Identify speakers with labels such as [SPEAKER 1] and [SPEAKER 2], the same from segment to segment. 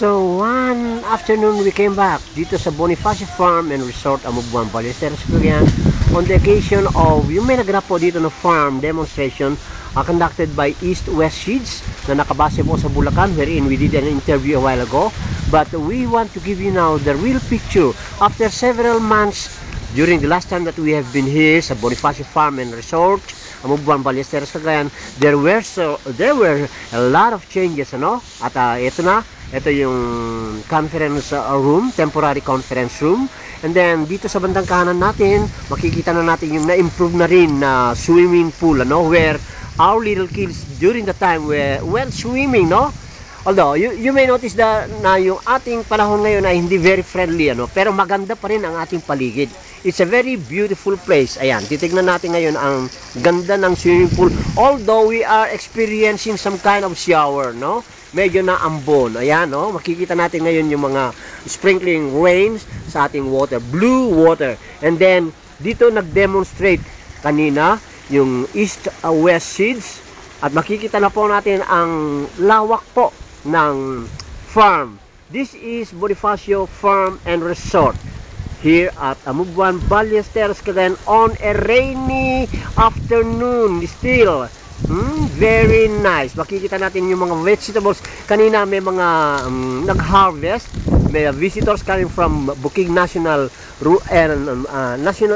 [SPEAKER 1] So, one afternoon we came back dito sa Bonifacio Farm and Resort, Amugbuan, Ballesteros, Cagayan, on the occasion of yung may naganap po dito na farm demonstration conducted by East West Seeds na nakabase po sa Bulacan, wherein we did an interview a while ago. But we want to give you now the real picture after several months during the last time that we have been here sa Bonifacio Farm and Resort, Amugbuan, Ballesteros, Cagayan. There were a lot of changes, ano? At ito yung conference room, temporary conference room. And then dito sa bandang kanan natin, makikita na natin yung na-improve na rin na swimming pool, ano, where our little kids during the time were swimming, no? Although you may notice na yung ating panahon ngayon ay hindi very friendly, ano, pero maganda pa rin ang ating paligid. It's a very beautiful place. Ayan, titignan natin ngayon ang ganda ng swimming pool. Although we are experiencing some kind of shower, no? Medyo na ambon. Ayan, no? Makikita natin ngayon yung mga sprinkling rains sa ating water, blue water. And then dito nag-demonstrate kanina yung East West Seeds, at makikita na po natin ang lawak po ng farm. This is Bonifacio Farm and Resort here at Amugbuan, Ballesteros, Cagayan on a rainy afternoon still. Very nice. Makikita natin yung mga vegetables. Kanina may mga nag-harvest. May visitors coming from Bukig National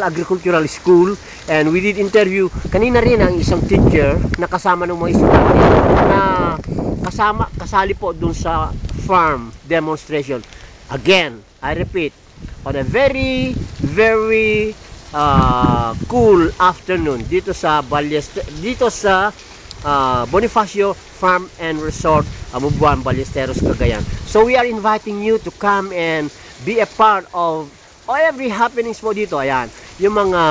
[SPEAKER 1] Agricultural School, and we did interview kanina rin ang isang teacher na kasama ng mga estudyante na kasali po dun sa farm demonstration. Again, I repeat, on a very cool afternoon dito sa Bonifacio Farm and Resort, Amugbuan, Ballesteros, Cagayan. So we are inviting you to come and be a part of every happenings po dito. Ayan, yung mga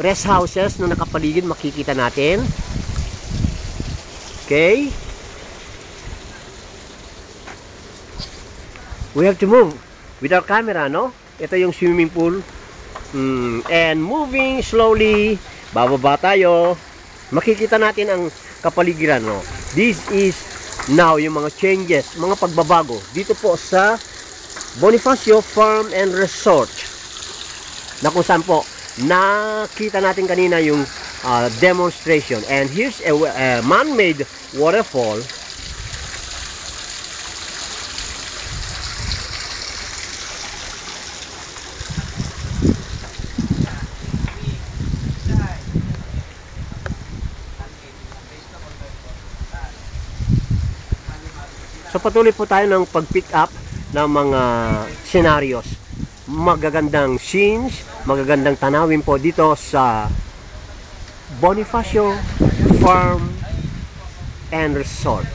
[SPEAKER 1] rest houses na nakapaligid, makikita natin. Okay, we have to move with our camera, no? Ito yung swimming pool. And moving slowly, bababa tayo. Makikita natin ang kapaligiran, no? This is now yung mga changes, mga pagbabago dito po sa Bonifacio Farm and Resort, na kung saan po nakita natin kanina yung demonstration. And here's a man-made waterfall. So patuloy po tayo ng pag-pick up ng mga scenarios. Magagandang scenes, magagandang tanawin po dito sa Bonifacio Farm and Resort.